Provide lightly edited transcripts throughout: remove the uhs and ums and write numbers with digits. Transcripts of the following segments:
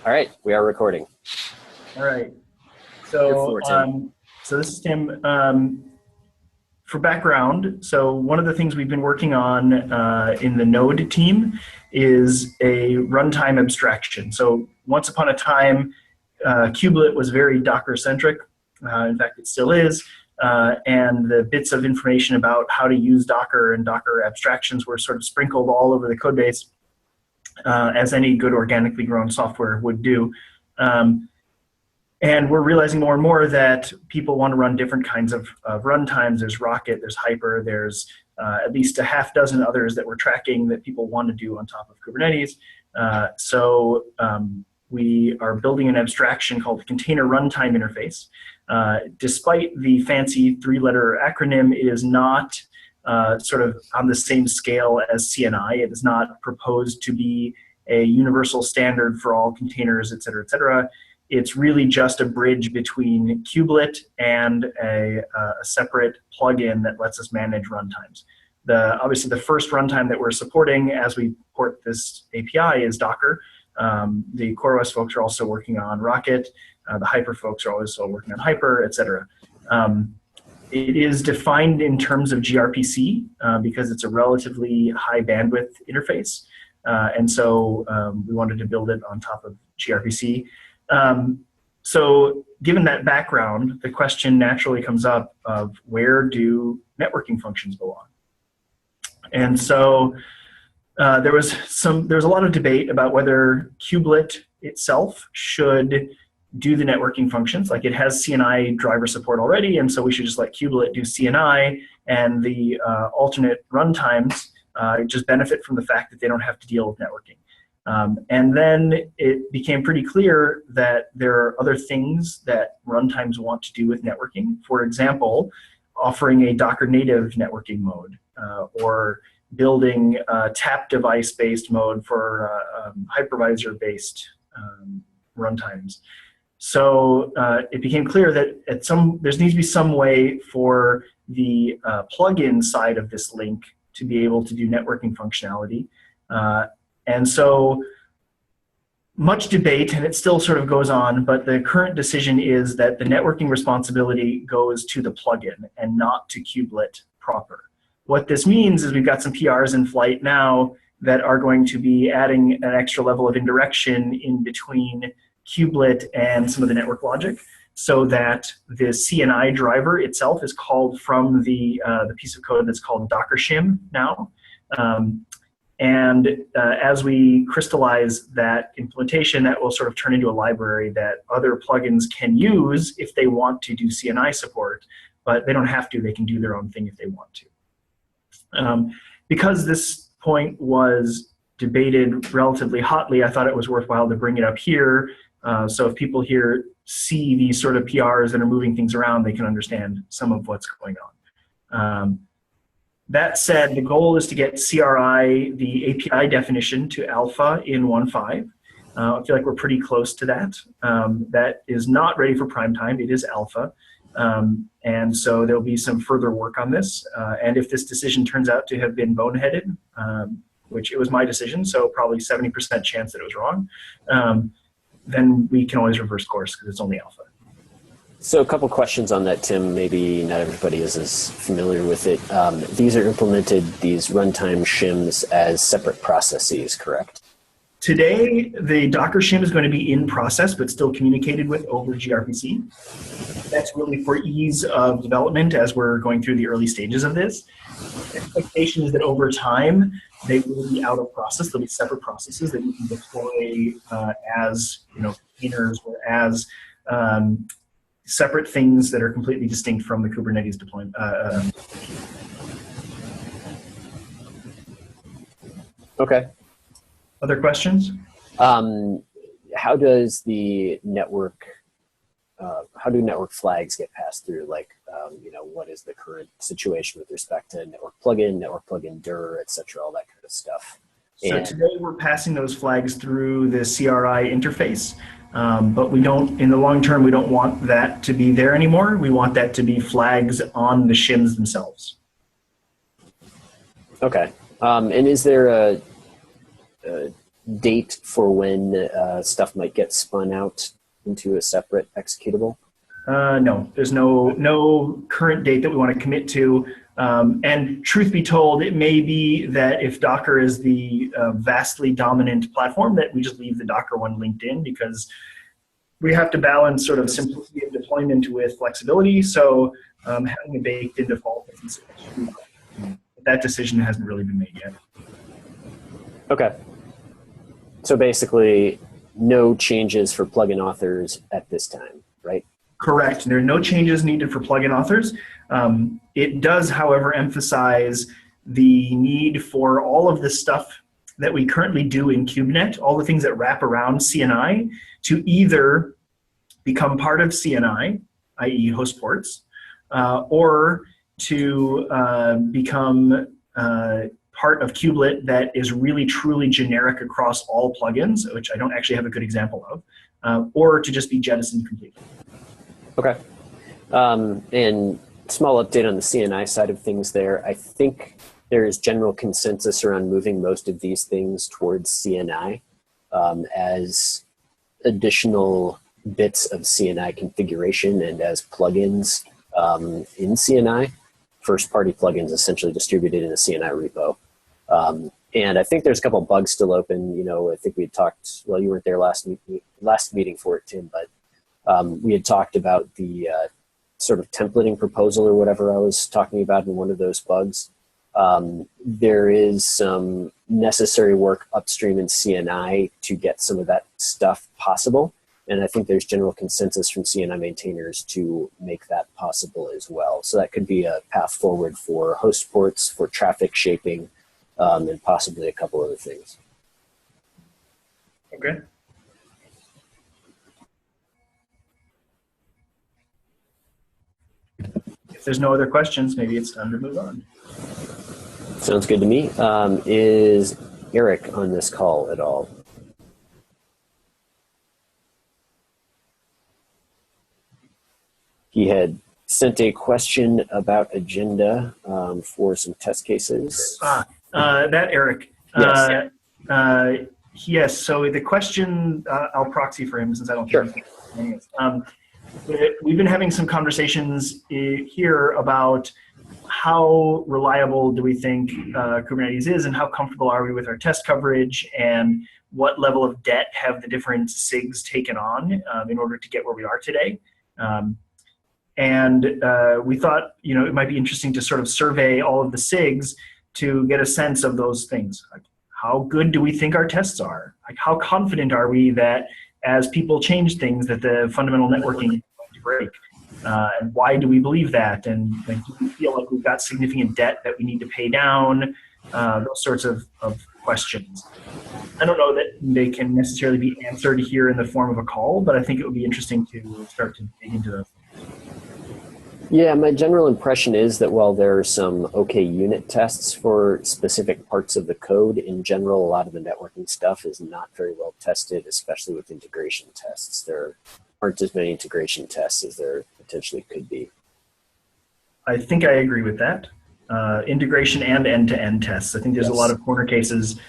All right, we are recording. All right. So this is Tim. For background, so one of the things we've been working on in the Node team is a runtime abstraction. So once upon a time, Kubelet was very Docker-centric. In fact, it still is. And the bits of information about how to use Docker and Docker abstractions were sort of sprinkled all over the code base, as any good organically grown software would do. And we're realizing more and more that people want to run different kinds of runtimes. There's Rocket, there's Hyper, there's at least a half dozen others that we're tracking that people want to do on top of Kubernetes. So we are building an abstraction called the Container Runtime Interface. Despite the fancy three-letter acronym, it is not sort of on the same scale as CNI. It is not proposed to be a universal standard for all containers, et cetera, et cetera. It's really just a bridge between Kubelet and a separate plugin that lets us manage runtimes. Obviously, the first runtime that we're supporting as we port this API is Docker. The CoreOS folks are also working on Rocket. The Hyper folks are also working on Hyper, et cetera. It is defined in terms of gRPC because it's a relatively high bandwidth interface. And so we wanted to build it on top of gRPC. So given that background, the question naturally comes up of where do networking functions belong? And so there was a lot of debate about whether Kubelet itself should do the networking functions. Like, it has CNI driver support already, and so we should just let Kubelet do CNI, and the alternate runtimes just benefit from the fact that they don't have to deal with networking. And then it became pretty clear that there are other things that runtimes want to do with networking. For example, offering a Docker native networking mode, or building a tap device-based mode for hypervisor-based runtimes. So it became clear that there needs to be some way for the plugin side of this link to be able to do networking functionality. And so much debate, and it still sort of goes on, but the current decision is that the networking responsibility goes to the plugin and not to Kubelet proper. What this means is we've got some PRs in flight now that are going to be adding an extra level of indirection in between Kubelet and some of the network logic, so that the CNI driver itself is called from the piece of code that's called Docker shim now. And as we crystallize that implementation, that will sort of turn into a library that other plugins can use if they want to do CNI support, but they don't have to. They can do their own thing if they want to. Because this point was debated relatively hotly, I thought it was worthwhile to bring it up here. So if people here see these sort of PRs that are moving things around, they can understand some of what's going on. That said, the goal is to get CRI, the API definition, to alpha in 1.5. I feel like we're pretty close to that. That is not ready for prime time. It is alpha. And so there'll be some further work on this. And if this decision turns out to have been boneheaded, which it was my decision, so probably 70% chance that it was wrong, then we can always reverse course because it's only alpha. So a couple questions on that, Tim. Maybe not everybody is as familiar with it. These are implemented, these runtime shims, as separate processes, correct? Today, the Docker shim is going to be in process, but still communicated with over gRPC. That's really for ease of development as we're going through the early stages of this. The expectation is that over time, they will be out of process. They'll be separate processes that you can deploy as containers or as separate things that are completely distinct from the Kubernetes deployment. Okay. Other questions? How does the network, how do network flags get passed through? Like, what is the current situation with respect to network plugin dir, et cetera, all that kind of stuff? So today we're passing those flags through the CRI interface. But we don't, in the long term, we don't want that to be there anymore. We want that to be flags on the shims themselves. Okay. And is there a date for when stuff might get spun out into a separate executable? No, there's no current date that we want to commit to. And truth be told, it may be that if Docker is the vastly dominant platform, that we just leave the Docker one linked in, because we have to balance sort of simplicity of deployment with flexibility. So having a baked-in default isn't sufficient. That decision hasn't really been made yet. Okay. So basically, no changes for plugin authors at this time, right? Correct. There are no changes needed for plugin authors. It does, however, emphasize the need for all of the stuff that we currently do in KubeNet, all the things that wrap around CNI, to either become part of CNI, i.e. host ports, or to become part of kubelet that is really truly generic across all plugins, which I don't actually have a good example of, or to just be jettisoned completely. Okay. And small update on the CNI side of things there. I think there is general consensus around moving most of these things towards CNI as additional bits of CNI configuration and as plugins in CNI. First-party plugins essentially distributed in a CNI repo. And I think there's a couple of bugs still open. You know, I think we had talked, well, you weren't there last meeting for it, Tim, but we had talked about the sort of templating proposal or whatever I was talking about in one of those bugs. There is some necessary work upstream in CNI to get some of that stuff possible. And I think there's general consensus from CNI maintainers to make that possible as well. So that could be a path forward for host ports, for traffic shaping, and possibly a couple other things. Okay. If there's no other questions, maybe it's time to move on. Sounds good to me. Is Eric on this call at all? He had sent a question about agenda for some test cases. That Eric. Yes. Yes. So the question, I'll proxy for him since I don't think he's we've been having some conversations here about how reliable do we think Kubernetes is, and how comfortable are we with our test coverage, and what level of debt have the different SIGs taken on in order to get where we are today. And we thought, you know, it might be interesting to sort of survey all of the SIGs to get a sense of those things. Like, how good do we think our tests are? Like, how confident are we that as people change things that the fundamental networking is going to break? And why do we believe that? And like, do we feel like we've got significant debt that we need to pay down? Those sorts of questions. I don't know that they can necessarily be answered here in the form of a call, but I think it would be interesting to start to dig into those. Yeah, my general impression is that while there are some okay unit tests for specific parts of the code, in general, a lot of the networking stuff is not very well tested, especially with integration tests. There aren't as many integration tests as there potentially could be. I think I agree with that. Integration and end-to-end tests. I think there's a lot of corner cases.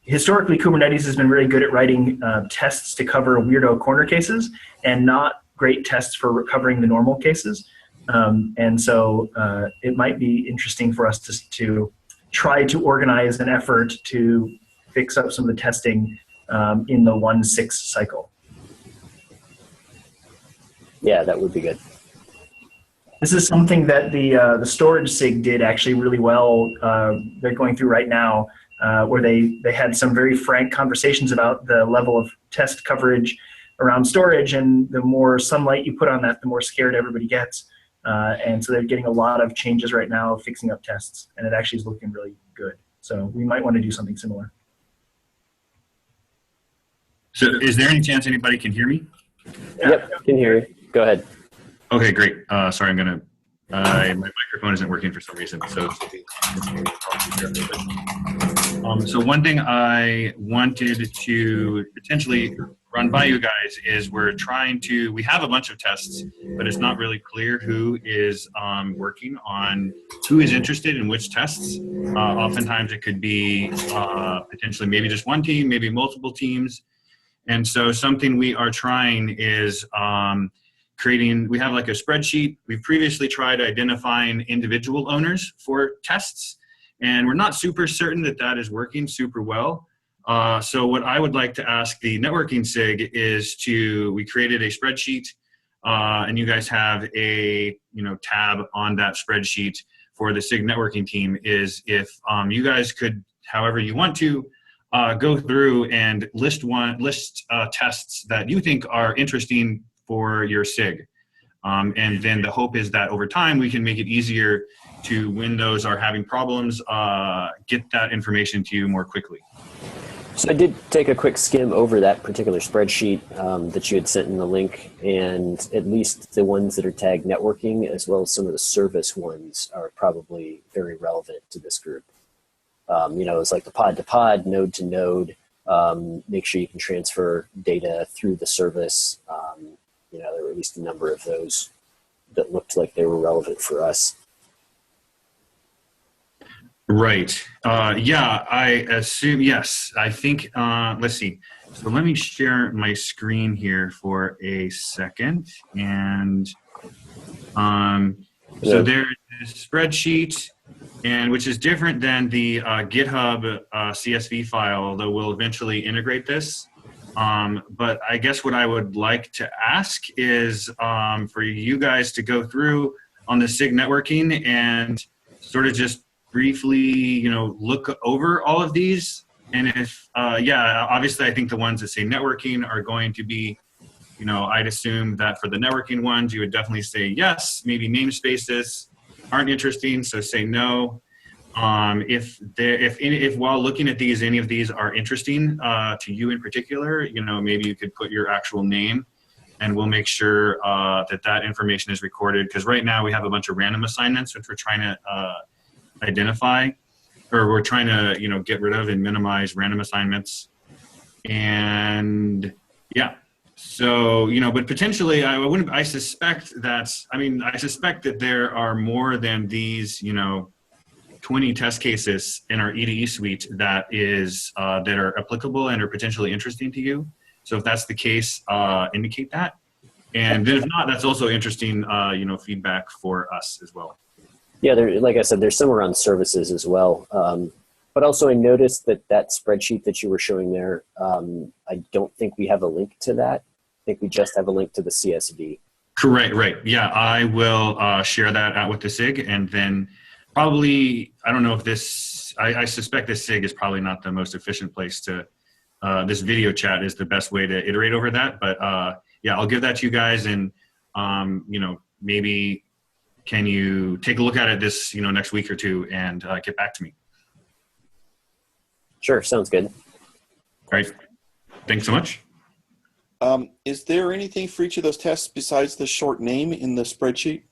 Historically, Kubernetes has been very good at writing tests to cover weirdo corner cases and not great tests for covering the normal cases. And so it might be interesting for us to try to organize an effort to fix up some of the testing in the 1.6 cycle. Yeah, that would be good. This is something that the storage SIG did actually really well. They're going through right now, where they had some very frank conversations about the level of test coverage around storage, and the more sunlight you put on that, the more scared everybody gets. And so they're getting a lot of changes right now, fixing up tests, and it actually is looking really good. So we might want to do something similar. So is there any chance anybody can hear me? Yeah. Yep, can hear you. Go ahead. Okay, great. Sorry, my microphone isn't working for some reason. So one thing I wanted to potentially run by you guys is we have a bunch of tests, but it's not really clear who is working on, who is interested in which tests. Oftentimes it could be potentially maybe just one team, maybe multiple teams. And so something we are trying is we have like a spreadsheet. We've previously tried identifying individual owners for tests, and we're not super certain that that is working super well. So what I would like to ask the networking SIG is we created a spreadsheet, and you guys have a tab on that spreadsheet for the SIG networking team, is if you guys could, however you want to, go through and list tests that you think are interesting for your SIG. And then the hope is that over time we can make it easier to, when those are having problems, get that information to you more quickly. So I did take a quick skim over that particular spreadsheet that you had sent in the link, and at least the ones that are tagged networking, as well as some of the service ones, are probably very relevant to this group. It's like the pod to pod, node to node. Make sure you can transfer data through the service. There were at least a number of those that looked like they were relevant for us. Right. I assume, yes. I think, let's see. So let me share my screen here for a second. And so there's a spreadsheet, and which is different than the GitHub CSV file, although we'll eventually integrate this. But I guess what I would like to ask is for you guys to go through on the SIG networking and sort of just briefly, look over all of these. And if, obviously I think the ones that say networking are going to be, I'd assume that for the networking ones, you would definitely say yes. Maybe namespaces aren't interesting, so say no. If while looking at these, any of these are interesting to you in particular, maybe you could put your actual name, and we'll make sure that information is recorded. Because right now we have a bunch of random assignments, which we're trying to identify, or we're trying to get rid of and minimize random assignments. And yeah, so but potentially I suspect that there are more than these 20 test cases in our EDE suite that are applicable and are potentially interesting to you. So if that's the case, indicate that. And then if not, that's also interesting feedback for us as well. Yeah, like I said, there's some around services as well. But also I noticed that spreadsheet that you were showing there, I don't think we have a link to that. I think we just have a link to the CSV. Correct, right. Yeah, I will share that out with the SIG, and then probably, I don't know if I suspect this SIG is probably not the most efficient place to, this video chat is the best way to iterate over that. But I'll give that to you guys, and maybe can you take a look at it this next week or two and get back to me? Sure, sounds good. All right, thanks so much. Is there anything for each of those tests besides the short name in the spreadsheet?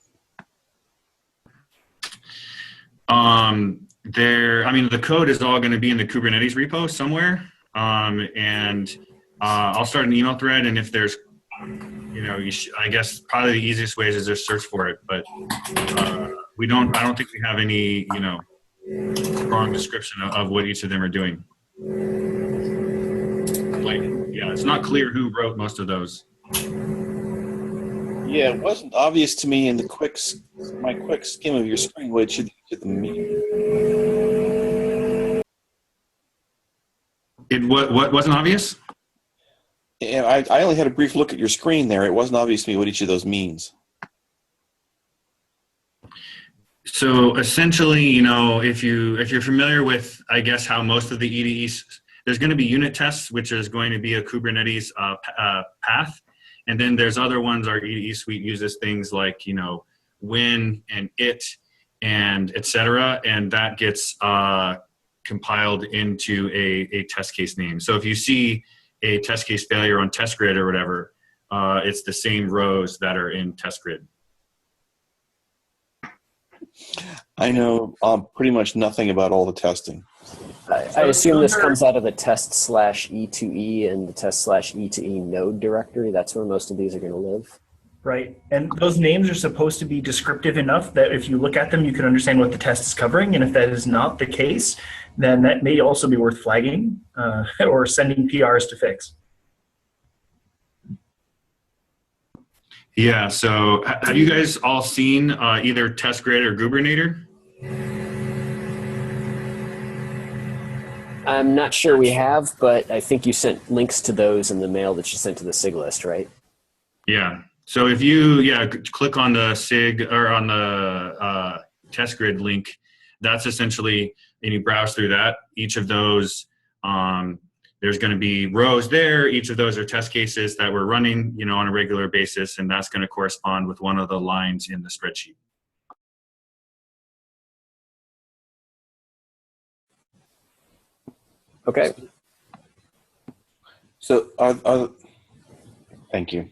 The code is all going to be in the Kubernetes repo somewhere. And I'll start an email thread, and if there's, I guess probably the easiest way is just search for it. But I don't think we have any, strong description of what each of them are doing. It's not clear who wrote most of those. Yeah, it wasn't obvious to me in my quick skim of your screen which of them mean. What wasn't obvious? Yeah, I only had a brief look at your screen there. It wasn't obvious to me what each of those means. So essentially, if you're familiar with, I guess, how most of the EDEs, there's going to be unit tests, which is going to be a Kubernetes path. And then there's other ones our EDE suite uses, things like, when and it and et cetera. And that gets compiled into a test case name. So if you see a test case failure on test grid or whatever, it's the same rows that are in test grid. I know pretty much nothing about all the testing. I assume this comes out of the test/E2E and the test/E2E node directory. That's where most of these are going to live. Right, and those names are supposed to be descriptive enough that if you look at them, you can understand what the test is covering. And if that is not the case, then that may also be worth flagging or sending PRs to fix. Yeah, so have you guys all seen either TestGrid or Kubernetes? I'm not sure we have, but I think you sent links to those in the mail that you sent to the SIG list, right? Yeah. So if you click on the SIG or on the TestGrid link, that's essentially, and you browse through that, each of those, there's going to be rows there. Each of those are test cases that we're running, on a regular basis, and that's going to correspond with one of the lines in the spreadsheet. Okay. So, thank you.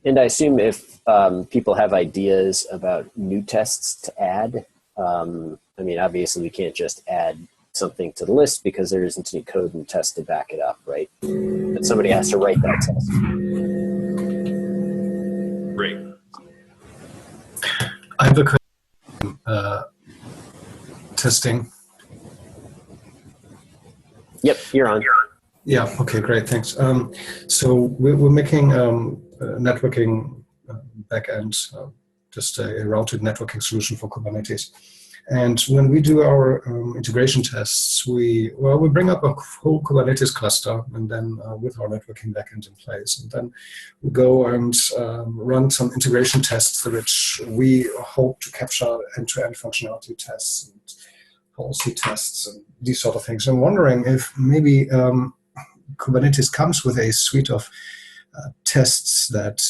And I assume if people have ideas about new tests to add, I mean, obviously we can't just add something to the list because there isn't any code and test to back it up, right? But somebody has to write that test. Great. I have a question. Testing. Yep, you're on. Yeah, okay, great, thanks. So we're making networking backend, just a routed networking solution for Kubernetes. And when we do our integration tests, we bring up a whole Kubernetes cluster and then with our networking backend in place. And then we go and run some integration tests which we hope to capture end-to-end functionality tests and policy tests and these sort of things. I'm wondering if maybe Kubernetes comes with a suite of tests that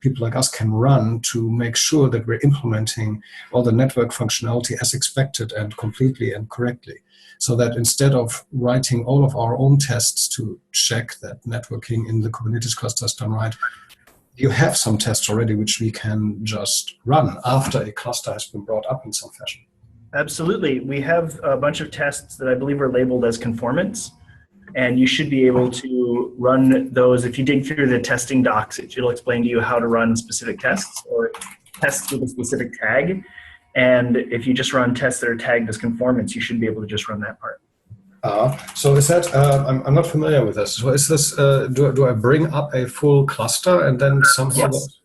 people like us can run to make sure that we're implementing all the network functionality as expected and completely and correctly. So that instead of writing all of our own tests to check that networking in the Kubernetes cluster is done right, you have some tests already which we can just run after a cluster has been brought up in some fashion. Absolutely. We have a bunch of tests that I believe are labeled as conformance. And you should be able to run those. If you dig through the testing docs, it'll explain to you how to run specific tests or tests with a specific tag. And if you just run tests that are tagged as conformance, you should be able to just run that part. So is that, I'm not familiar with this. So is this, do I bring up a full cluster and then somehow? Yes.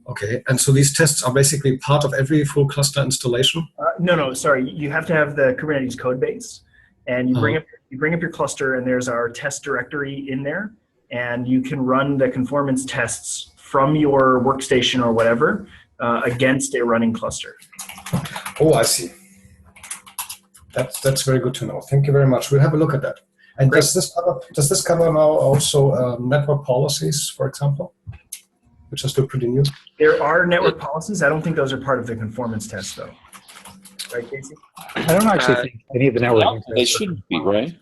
Okay, and so these tests are basically part of every full cluster installation? No, sorry. You have to have the Kubernetes code base. And you bring up your cluster, and there's our test directory in there, and you can run the conformance tests from your workstation or whatever against a running cluster. Oh, I see. That's very good to know. Thank you very much. We'll have a look at that. And does this cover now also network policies, for example, which are still pretty new? There are network policies. I don't think those are part of the conformance test, though. Right, Casey? I don't actually think any of the networking They shouldn't be, right?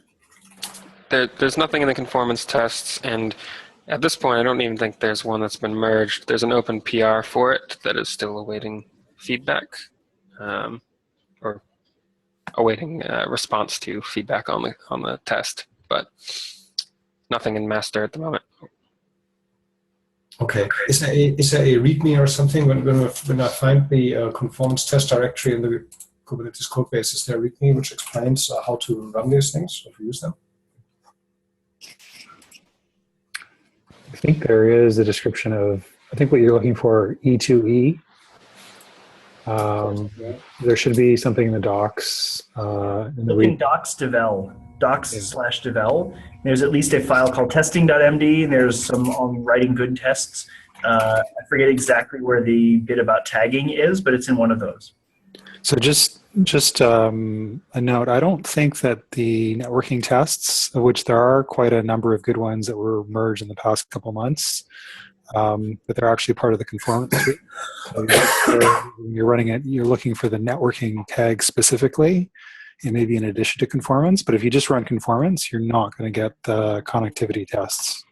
There's nothing in the conformance tests, and at this point, I don't even think there's one that's been merged. There's an open PR for it that is still awaiting feedback, or awaiting response to feedback on the test, but nothing in master at the moment. Okay. Is there a README or something when I find the conformance test directory in the Kubernetes code base? Is there a README which explains how to run these things or to use them? I think there is a description of, I think what you're looking for, E2E. There should be something in the docs. In docs/devel. There's at least a file called testing.md. There's some on writing good tests. I forget exactly where the bit about tagging is, but it's in one of those. So just a note, I don't think that the networking tests, of which there are quite a number of good ones that were merged in the past couple months, but they're actually part of the conformance suite. So you're running it, you're looking for the networking tag specifically, and maybe in addition to conformance, but if you just run conformance, you're not going to get the connectivity tests.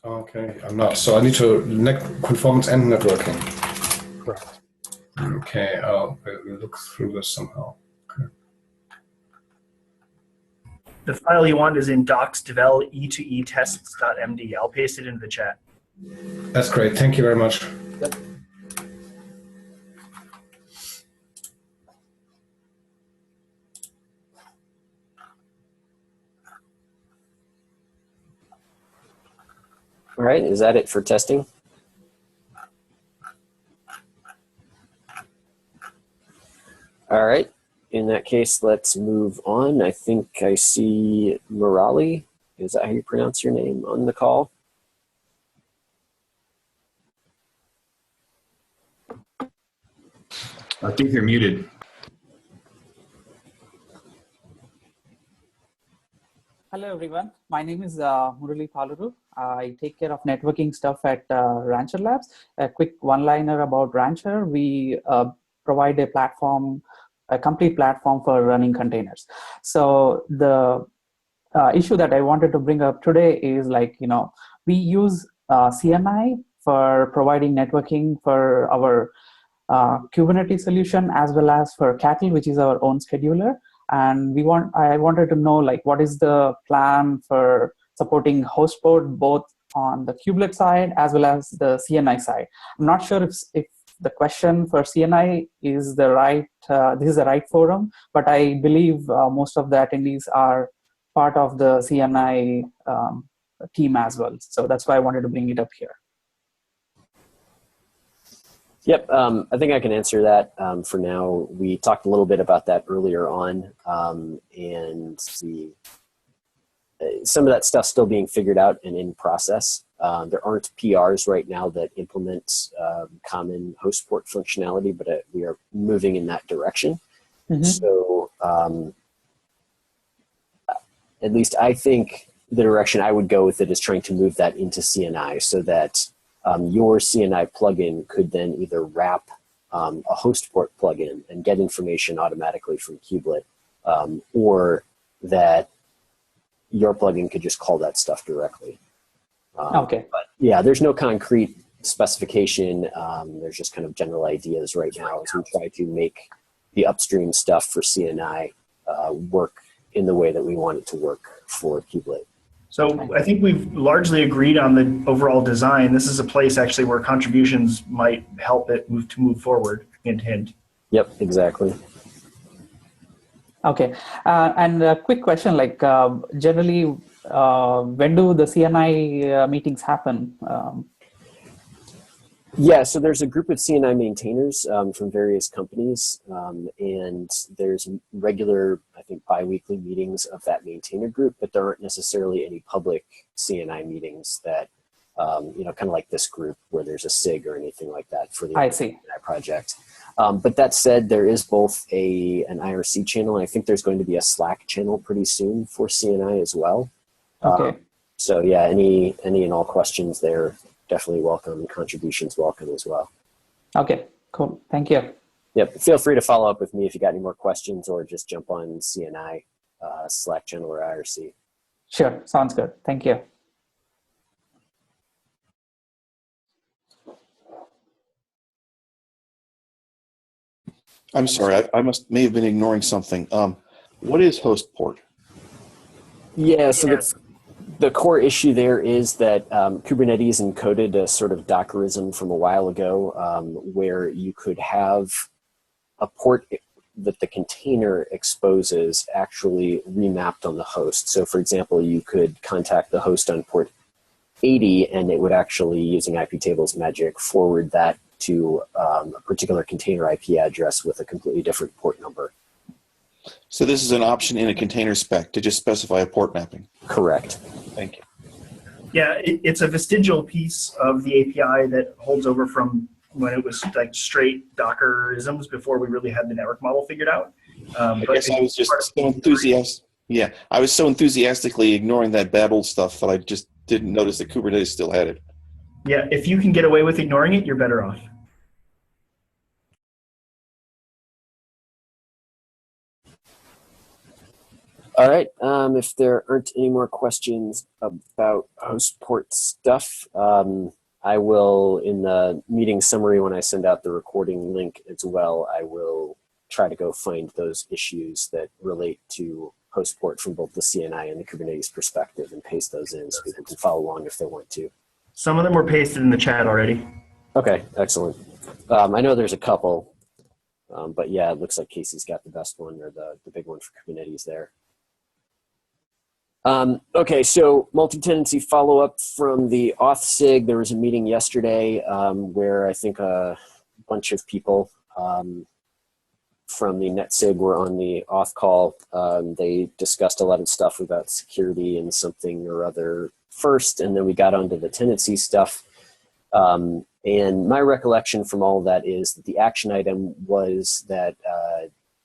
Okay, I'm not. So I need to conformance and networking. Correct. Okay, I'll look through this somehow. Okay. The file you want is in docs.devel e2e tests.md. I'll paste it into the chat. That's great. Thank you very much. Yep. All right, is that it for testing? All right, in that case, let's move on. I think I see Murali. Is that how you pronounce your name on the call? I think you're muted. Hello, everyone. My name is Murali Paluru. I take care of networking stuff at Rancher Labs. A quick one-liner about Rancher. We provide a platform, a complete platform for running containers. So the issue that I wanted to bring up today is we use CNI for providing networking for our Kubernetes solution as well as for Cattle, which is our own scheduler. And I wanted to know what is the plan for supporting host port both on the kubelet side as well as the CNI side. I'm not sure if the question for CNI is the right this is the right forum, but I believe most of the attendees are part of the CNI team as well. So that's why I wanted to bring it up here. Yep, I think I can answer that for now. We talked a little bit about that earlier on, and some of that stuff's still being figured out and in process. There aren't PRs right now that implement common host port functionality, but we are moving in that direction. Mm-hmm. So at least I think the direction I would go with it is trying to move that into CNI so that your CNI plugin could then either wrap a host port plugin and get information automatically from Kubelet, or that your plugin could just call that stuff directly. Okay. But yeah, there's no concrete specification. There's just kind of general ideas right now as we try to make the upstream stuff for CNI work in the way that we want it to work for Kubelet. So I think we've largely agreed on the overall design. This is a place actually where contributions might help it move forward, hint, hint. Yep, exactly. Okay, and a quick question, generally, when do the CNI meetings happen? Yeah, so there's a group of CNI maintainers from various companies, and there's regular, I think, bi-weekly meetings of that maintainer group, but there aren't necessarily any public CNI meetings that, kind of like this group where there's a SIG or anything like that for the CNI project. But that said, there is both an IRC channel, and I think there's going to be a Slack channel pretty soon for CNI as well. Okay. So yeah, any and all questions there, definitely welcome, and contributions welcome as well. Okay, cool. Thank you. Yep. Feel free to follow up with me if you got any more questions, or just jump on CNI Slack channel or IRC. Sure. Sounds good. Thank you. I'm sorry, I may have been ignoring something. What is host port? Yeah, so the core issue there is that Kubernetes encoded a sort of Dockerism from a while ago where you could have a port that the container exposes actually remapped on the host. So for example, you could contact the host on port 80 and it would actually, using iptables magic, forward that to a particular container IP address with a completely different port number. So this is an option in a container spec to just specify a port mapping? Correct. Thank you. Yeah, it's a vestigial piece of the API that holds over from when it was like straight Dockerisms before we really had the network model figured out. I guess I was just so enthusiastic. Yeah, I was so enthusiastically ignoring that Babel stuff that I just didn't notice that Kubernetes still had it. Yeah, if you can get away with ignoring it, you're better off. All right. If there aren't any more questions about host port stuff, I will, in the meeting summary, when I send out the recording link as well, I will try to go find those issues that relate to host port from both the CNI and the Kubernetes perspective and paste those in so people can follow along if they want to. Some of them were pasted in the chat already. Okay, excellent. I know there's a couple, but yeah, it looks like Casey's got the best one, or the big one for Kubernetes there. Okay, so multi-tenancy follow-up from the auth SIG. There was a meeting yesterday where I think a bunch of people from the NetSig were on the auth call. They discussed a lot of stuff about security and something or other first, and then we got onto the tenancy stuff. And my recollection from all of that is that the action item was that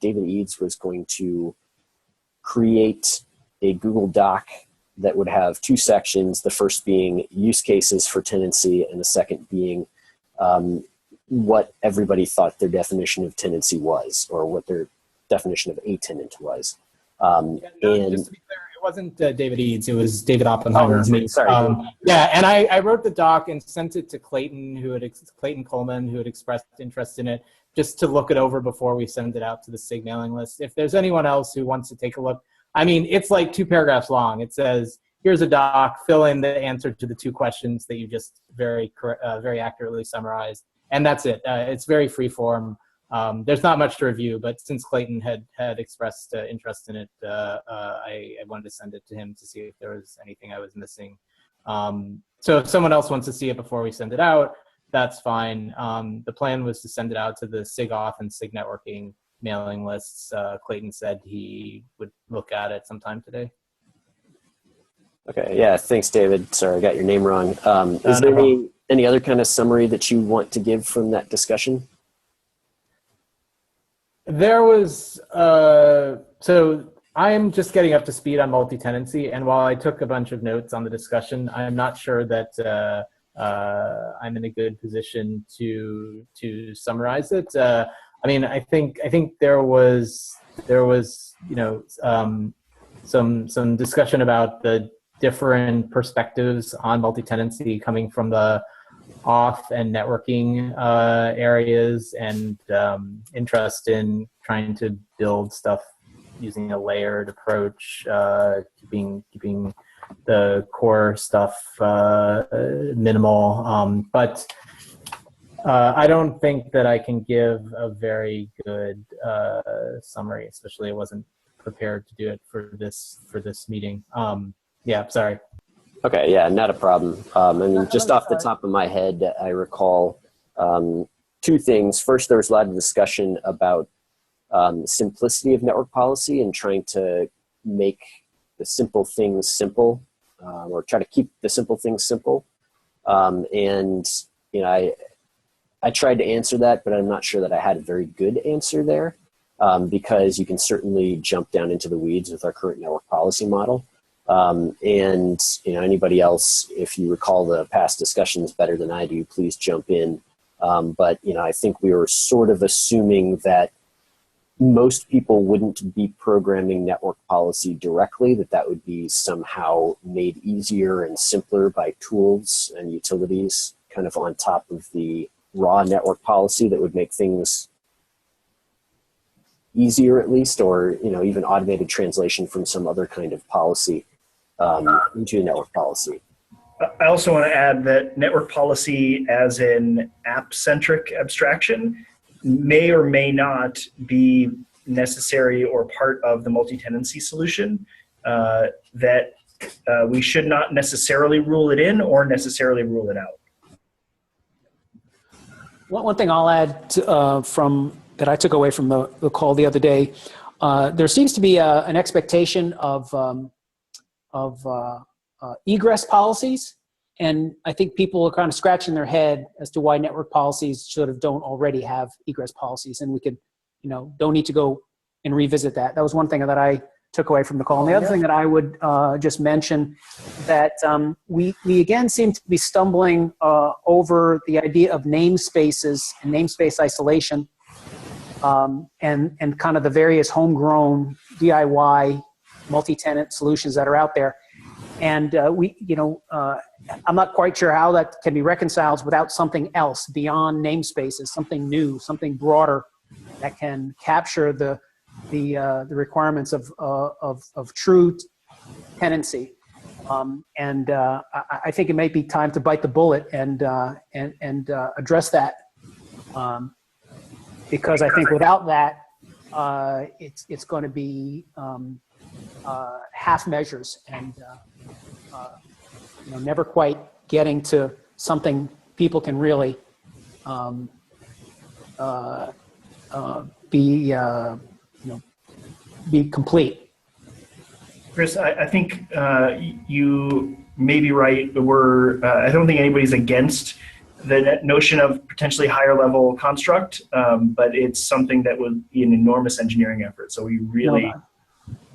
David Eads was going to create a Google Doc that would have two sections, the first being use cases for tenancy and the second being what everybody thought their definition of tenancy was, or what their definition of a tenant was. Just to be clear, it wasn't David Eads, it was David Oppenheimer. Oh, sorry. Yeah, and I wrote the doc and sent it to Clayton, Clayton Coleman, who had expressed interest in it, just to look it over before we send it out to the SIG mailing list. If there's anyone else who wants to take a look, I mean, it's like 2 paragraphs long. It says, here's a doc, fill in the answer to the 2 questions that you just very accurately summarized. And that's it. It's very free form. There's not much to review, but since Clayton had expressed interest in it, I wanted to send it to him to see if there was anything I was missing. So if someone else wants to see it before we send it out, that's fine. The plan was to send it out to the SIG auth and SIG networking mailing lists. Clayton said he would look at it sometime today. Okay, yeah, thanks, David. Sorry, I got your name wrong. Is there any other kind of summary that you want to give from that discussion? There was, so I'm just getting up to speed on multi-tenancy, and while I took a bunch of notes on the discussion, I'm not sure that I'm in a good position to summarize it. I mean, I think there was some discussion about the different perspectives on multi-tenancy coming from the auth and networking areas, and interest in trying to build stuff using a layered approach, keeping the core stuff minimal. But I don't think that I can give a very good summary, especially I wasn't prepared to do it for this meeting. Yeah, sorry. Okay, yeah, not a problem. I mean, just off the top of my head, I recall 2 things. First, there was a lot of discussion about simplicity of network policy and trying to make the simple things simple, or try to keep the simple things simple. And you know, I tried to answer that, but I'm not sure that I had a very good answer there, because you can certainly jump down into the weeds with our current network policy model. And you know, anybody else, if you recall the past discussions better than I do, please jump in. But you know, I think we were sort of assuming that most people wouldn't be programming network policy directly, that would be somehow made easier and simpler by tools and utilities kind of on top of the raw network policy that would make things easier at least, or you know, even automated translation from some other kind of policy into network policy. I also want to add that network policy as an app-centric abstraction may or may not be necessary or part of the multi-tenancy solution, that we should not necessarily rule it in or necessarily rule it out. One thing I'll add to, that I took away from the call the other day, there seems to be an expectation of egress policies, and I think people are kind of scratching their head as to why network policies sort of don't already have egress policies, and we could, you know, don't need to go and revisit that. That was one thing that I took away from the call. And the other thing that I would just mention, that we again seem to be stumbling over the idea of namespaces and namespace isolation, and kind of the various homegrown DIY multi-tenant solutions that are out there. And I'm not quite sure how that can be reconciled without something else beyond namespaces, something new, something broader that can capture the requirements of true tenancy. I think it may be time to bite the bullet and address that, because I think without that, it's going to be half measures and never quite getting to something people can really be complete. Chris, I think you may be right. I don't think anybody's against the notion of potentially higher level construct, but it's something that would be an enormous engineering effort. So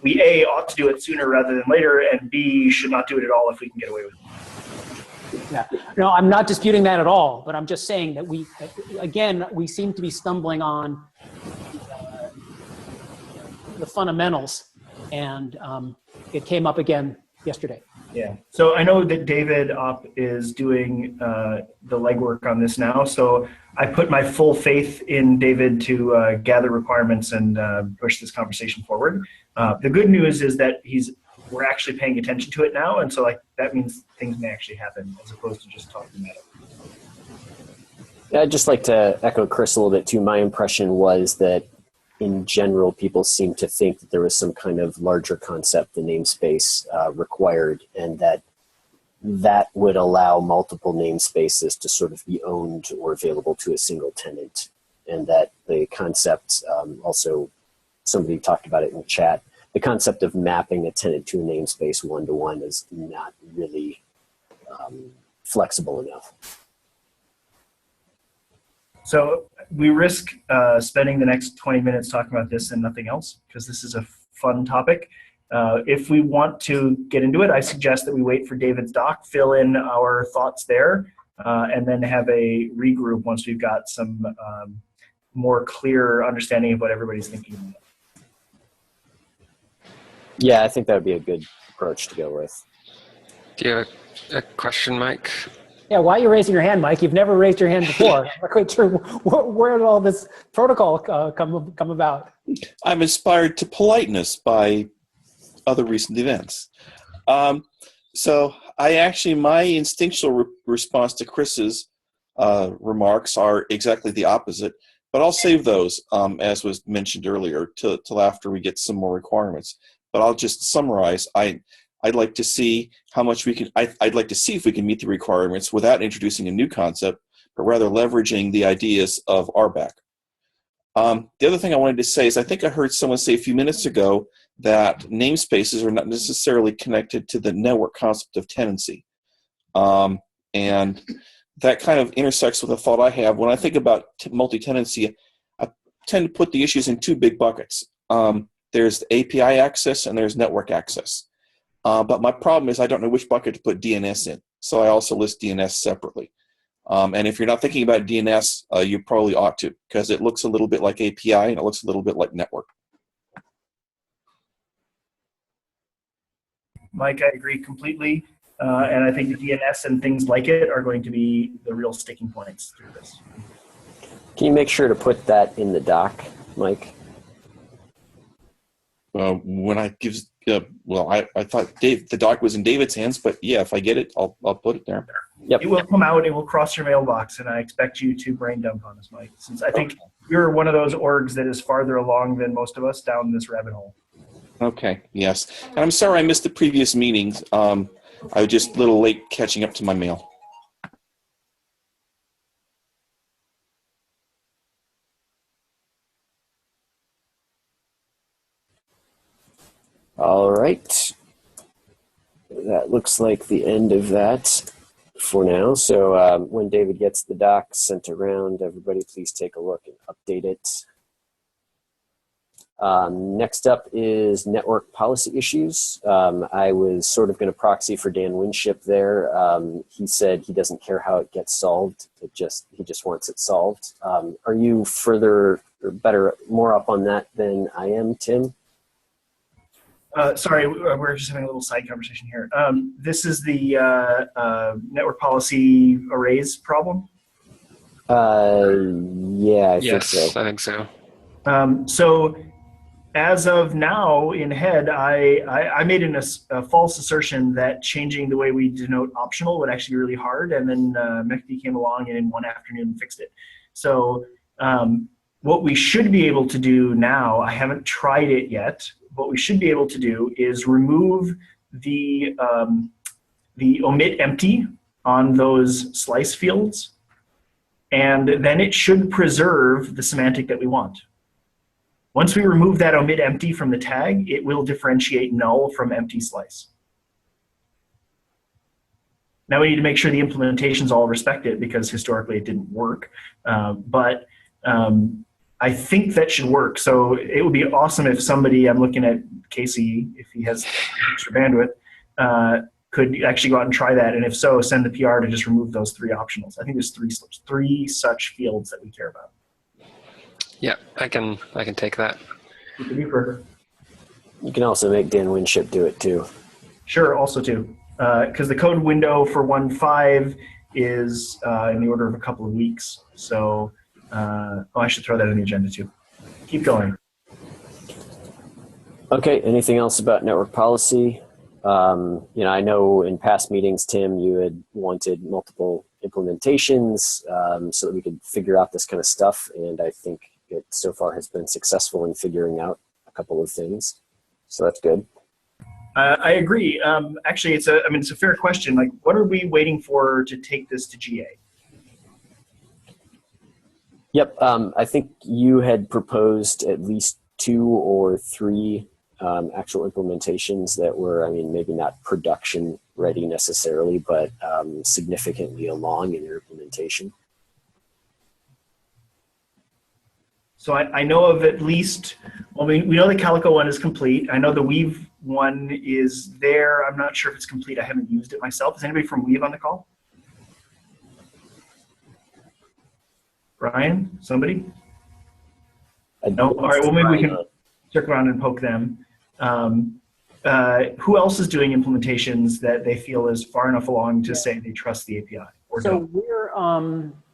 we A, ought to do it sooner rather than later, and B, should not do it at all if we can get away with it. Yeah, no, I'm not disputing that at all, but I'm just saying that we seem to be stumbling on the fundamentals, and it came up again yesterday. Yeah, so I know that David is doing the legwork on this now, so I put my full faith in David to gather requirements and push this conversation forward. The good news is that we're actually paying attention to it now, and so that means things may actually happen as opposed to just talking about it. Yeah, I'd just like to echo Chris a little bit too. My impression was that in general, people seem to think that there was some kind of larger concept, the namespace required, and that would allow multiple namespaces to sort of be owned or available to a single tenant. And that the concept, also somebody talked about it in the chat, the concept of mapping a tenant to a namespace one-to-one is not really flexible enough. So we risk spending the next 20 minutes talking about this and nothing else, because this is a fun topic. If we want to get into it, I suggest that we wait for David's doc, fill in our thoughts there, and then have a regroup once we've got some more clear understanding of what everybody's thinking about. Yeah, I think that would be a good approach to go with. Do you have a question, Mike? Yeah, why are you raising your hand, Mike? You've never raised your hand before. I'm not quite sure where did all this protocol come about. I'm inspired to politeness by other recent events. So my instinctual response to Chris's remarks are exactly the opposite, but I'll save those, as was mentioned earlier, till after we get some more requirements. But I'll just summarize. I'd like to see how much we can. I'd like to see if we can meet the requirements without introducing a new concept, but rather leveraging the ideas of RBAC. The other thing I wanted to say is I think I heard someone say a few minutes ago that namespaces are not necessarily connected to the network concept of tenancy, and that kind of intersects with a thought I have when I think about multi-tenancy. I tend to put the issues in two big buckets. There's API access and there's network access. But my problem is I don't know which bucket to put DNS in, so I also list DNS separately. And if you're not thinking about DNS, you probably ought to, because it looks a little bit like API and it looks a little bit like network. Mike, I agree completely, and I think the DNS and things like it are going to be the real sticking points through this. Can you make sure to put that in the doc, Mike? When I gives I thought the doc was in David's hands, but yeah, if I get it, I'll put it there. Yep. It will come out. It will cross your mailbox, and I expect you to brain dump on us, Mike, since I think you're one of those orgs that is farther along than most of us down this rabbit hole. Okay. Yes, and I'm sorry I missed the previous meetings. I was just a little late catching up to my mail. All right. That looks like the end of that for now. So when David gets the doc sent around, everybody please take a look and update it. Next up is network policy issues. I was sort of going to proxy for Dan Winship there. He said he doesn't care how it gets solved. He just wants it solved. Are you further or better, more up on that than I am, Tim? Sorry, we're just having a little side conversation here. This is the network policy arrays problem. Yeah, I think Yes, so. I think so. So as of now in head, I made a false assertion that changing the way we denote optional would actually be really hard, and then Mehdi came along and in one afternoon fixed it. So what we should be able to do now, I haven't tried it yet, what we should be able to do is remove the omit empty on those slice fields, and then it should preserve the semantic that we want. Once we remove that omit empty from the tag, it will differentiate null from empty slice. Now we need to make sure the implementations all respect it, because historically it didn't work. But I think that should work. So it would be awesome if somebody, I'm looking at Casey, if he has extra bandwidth, could actually go out and try that. And if so, send the PR to just remove those 3 optionals. I think there's three such fields that we care about. Yeah, I can take that. You You can also make Dan Winship do it too. Sure, also too. Because the code window for 1.5 is in the order of a couple of weeks. So, I should throw that in the agenda too. Keep going. Okay, anything else about network policy? I know in past meetings, Tim, you had wanted multiple implementations so that we could figure out this kind of stuff, and I think it so far has been successful in figuring out a couple of things. So that's good. I agree. Actually, it's a fair question. Like, what are we waiting for to take this to GA? Yep, I think you had proposed at least 2 or 3 actual implementations that were, maybe not production ready necessarily, but significantly along in their implementation. So I know of at least, we know the Calico one is complete. I know the Weave one is there. I'm not sure if it's complete. I haven't used it myself. Is anybody from Weave on the call? Brian? Somebody? No? All right, well, maybe we can circle around and poke them. Who else is doing implementations that they feel is far enough along to say they trust the API? So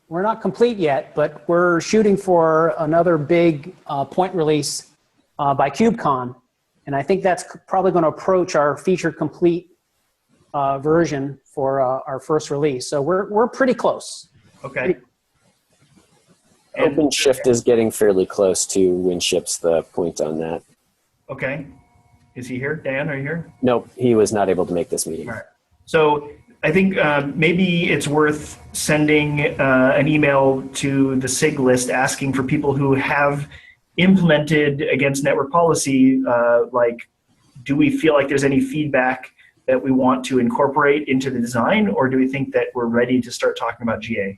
we're not complete yet, but we're shooting for another big point release by KubeCon. And I think that's probably going to approach our feature complete version for our first release. So we're pretty close. Okay. OpenShift is getting fairly close to Winship's the point on that. Okay. Is he here? Dan, are you here? Nope, he was not able to make this meeting. All right. So I think maybe it's worth sending an email to the SIG list asking for people who have implemented against network policy, like, do we feel like there's any feedback that we want to incorporate into the design, or do we think that we're ready to start talking about GA?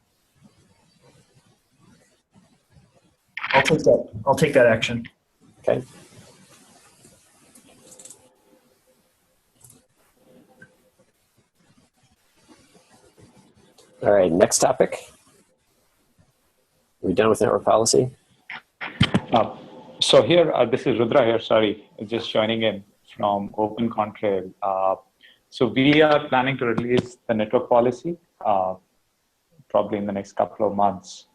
I'll take that action. Okay. All right, next topic. Are we done with network policy? So here, this is Rudra here, sorry, just joining in from Open Contrail. So we are planning to release the network policy probably in the next couple of months.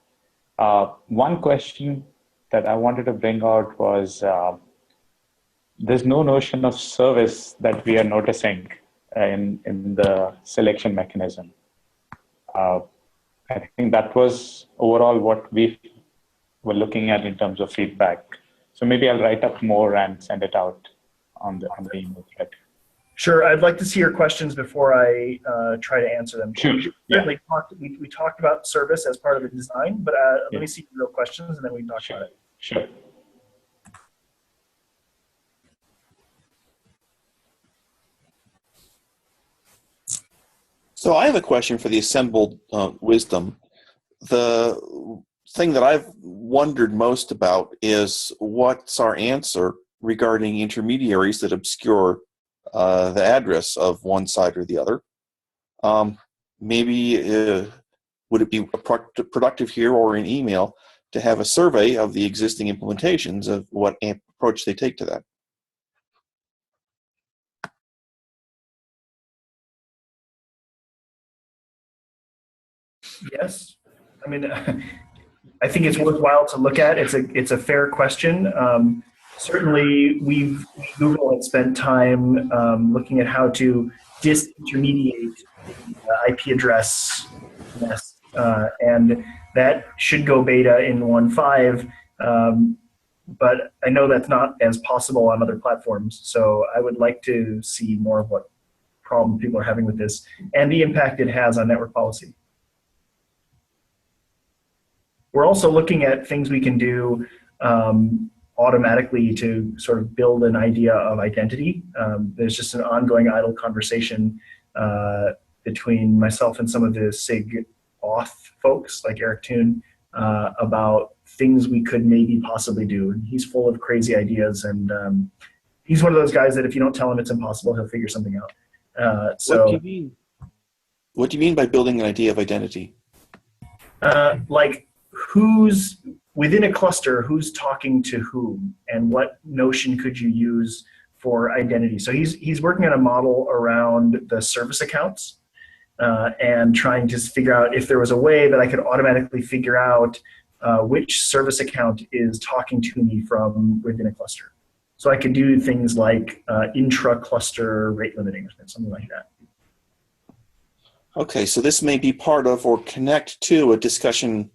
One question that I wanted to bring out was there's no notion of service that we are noticing in the selection mechanism. I think that was overall what we were looking at in terms of feedback. So maybe I'll write up more and send it out on the email thread. Sure, I'd like to see your questions before I try to answer them. Sure. We talked about service as part of the design, but let me see your real questions and then we can talk about it. Sure. So I have a question for the assembled wisdom. The thing that I've wondered most about is what's our answer regarding intermediaries that obscure the address of one side or the other. Maybe would it be productive here or in email to have a survey of the existing implementations of what approach they take to that? Yes. I mean, I think it's worthwhile to look at. It's a fair question. Certainly, Google has spent time looking at how to disintermediate the IP address mess, and that should go beta in 1.5. But I know that's not as possible on other platforms. So I would like to see more of what problem people are having with this and the impact it has on network policy. We're also looking at things we can do automatically to sort of build an idea of identity. There's just an ongoing idle conversation between myself and some of the SIG auth folks like Eric Toon about things we could maybe possibly do. And he's full of crazy ideas, and he's one of those guys that if you don't tell him it's impossible, he'll figure something out. What do you mean? What do you mean by building an idea of identity? Like who's within a cluster, who's talking to whom, and what notion could you use for identity? So he's working on a model around the service accounts and trying to figure out if there was a way that I could automatically figure out which service account is talking to me from within a cluster. So I could do things like intra-cluster rate limiting or something like that. Okay, so this may be part of or connect to a discussion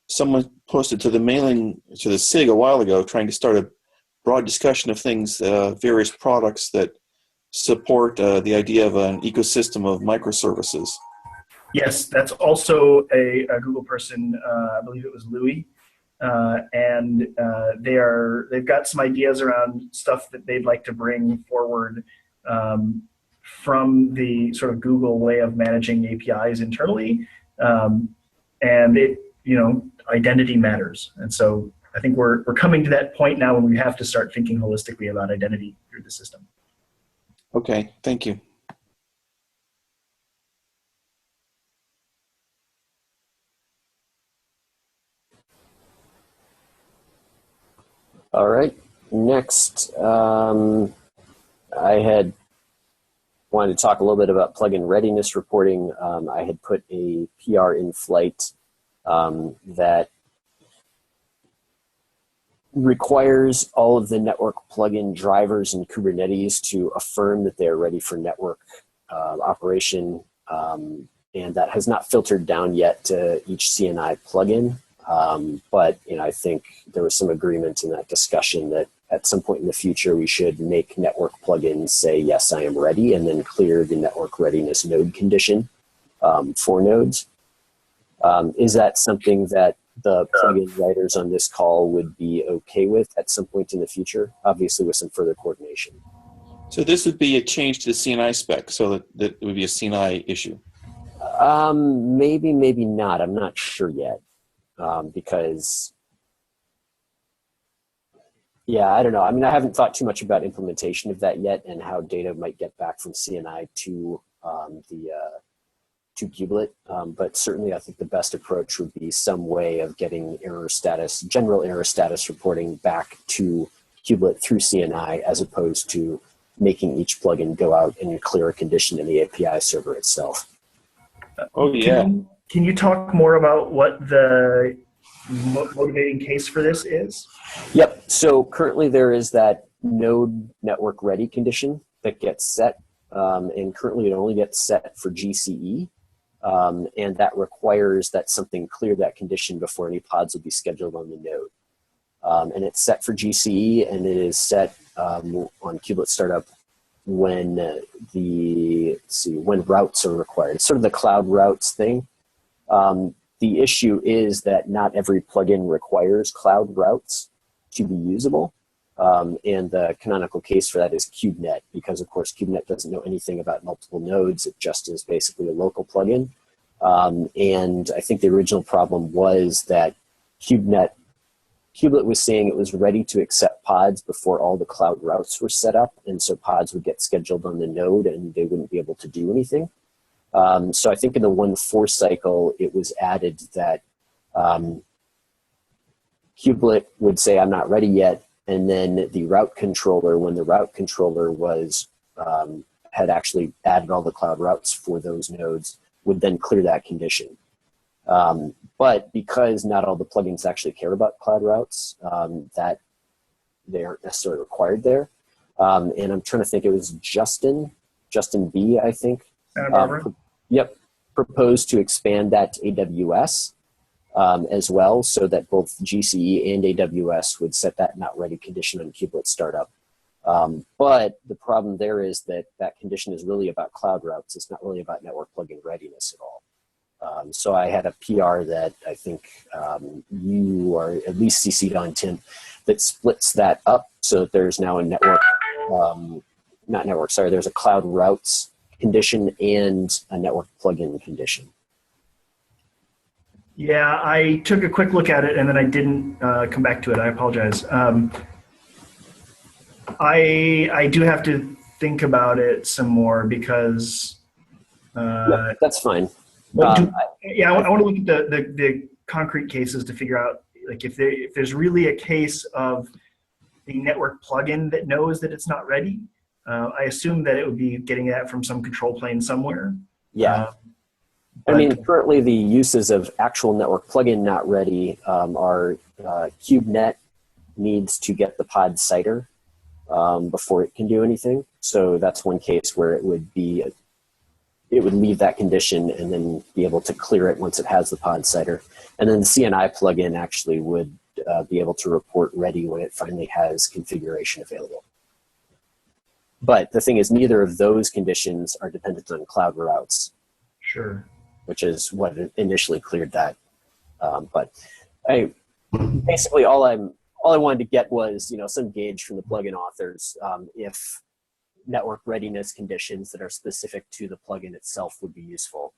someone posted to the mailing to the SIG a while ago, trying to start a broad discussion of things, various products that support the idea of an ecosystem of microservices. Yes, that's also a Google person. I believe it was Louis, and they've got some ideas around stuff that they'd like to bring forward from the sort of Google way of managing APIs internally, and identity matters. And so I think we're coming to that point now when we have to start thinking holistically about identity through the system. Okay, thank you. All right. Next, I had wanted to talk a little bit about plugin readiness reporting. I had put a PR in flight that requires all of the network plugin drivers in Kubernetes to affirm that they're ready for network operation, and that has not filtered down yet to each CNI plugin. But I think there was some agreement in that discussion that at some point in the future we should make network plugins say, yes, I am ready, and then clear the network readiness node condition for nodes. Is that something that the plugin writers on this call would be okay with at some point in the future, obviously with some further coordination? So this would be a change to the CNI spec, so that it would be a CNI issue. Maybe, maybe not. I'm not sure yet. Because, yeah, I don't know. I mean, I haven't thought too much about implementation of that yet and how data might get back from CNI to to Kubelet. But certainly, I think the best approach would be some way of getting error status, general error status reporting back to Kubelet through CNI, as opposed to making each plugin go out and clear a condition in the API server itself. Oh, yeah. Can you talk more about what the motivating case for this is? Yep. So currently there is that node network ready condition that gets set, and currently it only gets set for GCE, and that requires that something clear that condition before any pods will be scheduled on the node. And it's set for GCE, and it is set on Kubelet Startup when when routes are required. It's sort of the cloud routes thing. The issue is that not every plugin requires cloud routes to be usable. And the canonical case for that is KubeNet, because of course KubeNet doesn't know anything about multiple nodes. It just is basically a local plugin. And I think the original problem was that Kubelet was saying it was ready to accept pods before all the cloud routes were set up. And so pods would get scheduled on the node and they wouldn't be able to do anything. So I think in the 1.4 cycle, it was added that Kubelet would say, I'm not ready yet. And then the route controller, when the route controller was had actually added all the cloud routes for those nodes, would then clear that condition. But because not all the plugins actually care about cloud routes, that they aren't necessarily required there. And I'm trying to think, it was Justin B, I think. Santa Barbara? Proposed to expand that to AWS as well, so that both GCE and AWS would set that not ready condition on kubelet startup. But the problem there is that that condition is really about cloud routes. It's not really about network plugin readiness at all. So I had a PR that I think you are at least CC'd on, Tim, that splits that up so that there's now a network, there's a cloud routes condition and a network plugin condition. Yeah, I took a quick look at it and then I didn't come back to it. I apologize. I do have to think about it some more because... that's fine. I want to look at the concrete cases to figure out, like, if there's really a case of the network plugin that knows that it's not ready. I assume that it would be getting that from some control plane somewhere. Yeah. I mean, currently the uses of actual network plugin not ready are KubeNet needs to get the pod citer before it can do anything. So that's one case where it would leave that condition and then be able to clear it once it has the pod citer. And then the CNI plugin actually would be able to report ready when it finally has configuration available. But the thing is, neither of those conditions are dependent on cloud routes. Sure. Which is what initially cleared that. But basically all I wanted to get was, some gauge from the plugin authors if network readiness conditions that are specific to the plugin itself would be useful.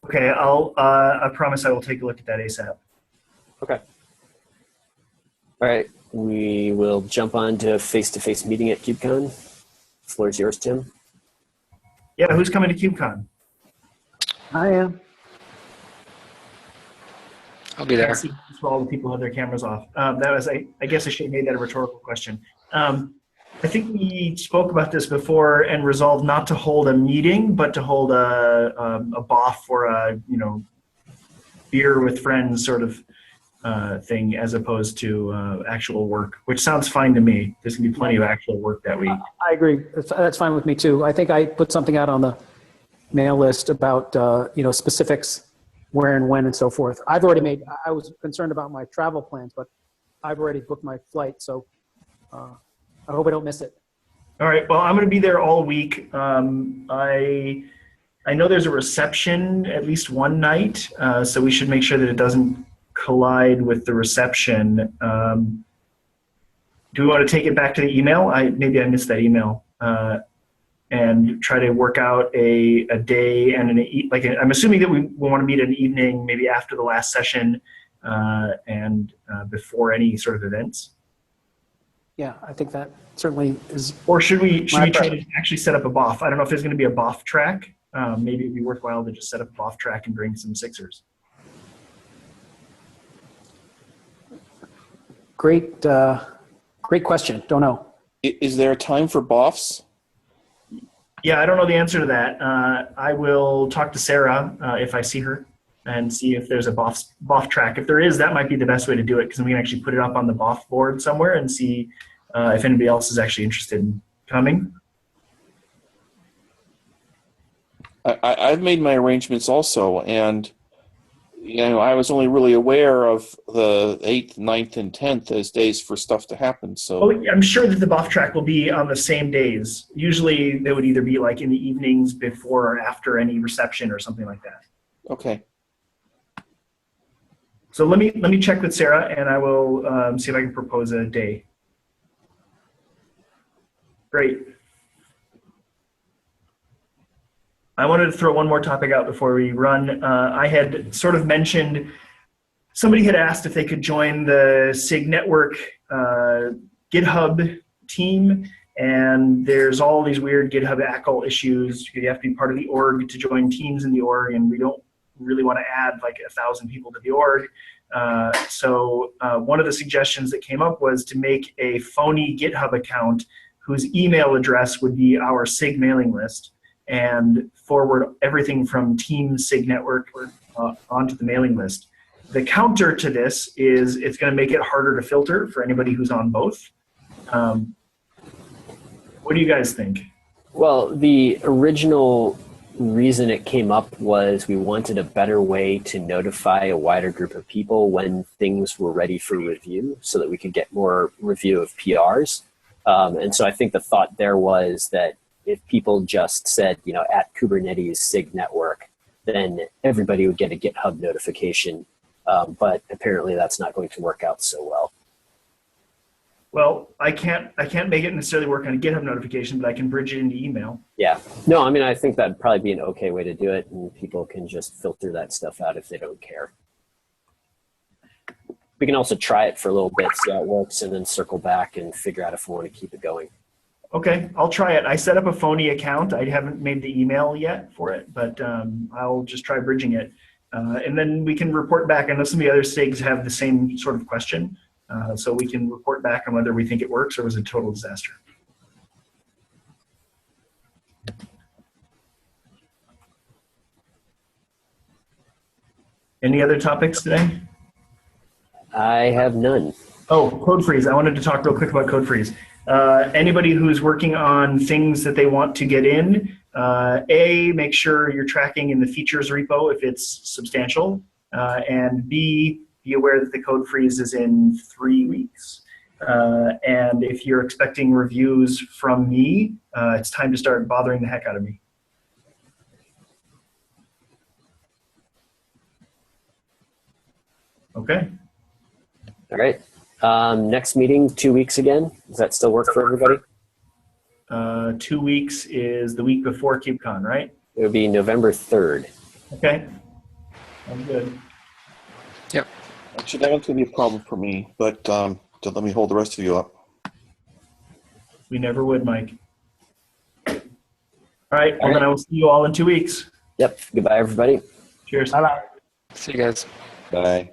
Okay, I promise I will take a look at that ASAP. Okay. All right, we will jump on to face-to-face meeting at KubeCon. The floor is yours, Tim. Yeah, who's coming to KubeCon? I am. I'll be there. That's where all the people have their cameras off. That was, I guess I should have made that a rhetorical question. I think we spoke about this before and resolved not to hold a meeting, but to hold a BOF or a beer with friends sort of thing, as opposed to actual work, which sounds fine to me. There's gonna be plenty of actual work that week. I agree. That's fine with me too. I think I put something out on the mail list about specifics, where and when and so forth. I was concerned about my travel plans, but I've already booked my flight, so I hope I don't miss it. All right, well, I'm gonna be there all week. I know there's a reception at least one night, so we should make sure that it doesn't collide with the reception. Do we want to take it back to the email? Maybe I missed that email. And try to work out a day and I'm assuming that we want to meet an evening, maybe after the last session and before any sort of events. Yeah, I think that certainly is. Or should we try to actually set up a BOF? I don't know if there's going to be a BOF track. Maybe it'd be worthwhile to just set up a BOF track and bring some Sixers. Great question. Don't know. Is there a time for BOFs? Yeah, I don't know the answer to that. I will talk to Sarah if I see her and see if there's a BOF track. If there is, that might be the best way to do it, because then we can actually put it up on the BOF board somewhere and see if anybody else is actually interested in coming. I've made my arrangements also, and I was only really aware of the 8th, 9th, and 10th as days for stuff to happen. So I'm sure that the BOF track will be on the same days. Usually they would either be like in the evenings before or after any reception or something like that. Okay. So let me check with Sarah, and I will see if I can propose a day. Great. I wanted to throw one more topic out before we run. I had sort of mentioned, somebody had asked if they could join the SIG Network GitHub team, and there's all these weird GitHub ACL issues. You have to be part of the org to join teams in the org, and we don't really want to add like 1,000 people to the org. So one of the suggestions that came up was to make a phony GitHub account whose email address would be our SIG mailing list. and forward everything from Team SIG Network onto the mailing list. The counter to this is it's going to make it harder to filter for anybody who's on both. What do you guys think? Well, the original reason it came up was we wanted a better way to notify a wider group of people when things were ready for review so that we could get more review of PRs. And so I think the thought there was that if people just said, at Kubernetes SIG Network, then everybody would get a GitHub notification. But apparently that's not going to work out so well. Well, I can't make it necessarily work on a GitHub notification, but I can bridge it into email. Yeah. No, I mean, I think that'd probably be an okay way to do it, and people can just filter that stuff out if they don't care. We can also try it for a little bit, see how it works, and then circle back and figure out if we want to keep it going. Okay, I'll try it. I set up a phony account. I haven't made the email yet for it, but I'll just try bridging it. And then we can report back. I know some of the other SIGs have the same sort of question. So we can report back on whether we think it works or was a total disaster. Any other topics today? I have none. Oh, code freeze. I wanted to talk real quick about code freeze. Anybody who's working on things that they want to get in, A, make sure you're tracking in the features repo if it's substantial, and B, be aware that the code freeze is in 3 weeks. And if you're expecting reviews from me, it's time to start bothering the heck out of me. Okay. All right. Next meeting, 2 weeks again. Does that still work for everybody? 2 weeks is the week before KubeCon, right? It would be November 3rd. Okay. Sounds good. Yep. Actually, that one's going to be a problem for me, but don't let me hold the rest of you up. We never would, Mike. All right. Well, then I will see you all in 2 weeks. Yep. Goodbye, everybody. Cheers. Bye-bye. See you guys. Bye.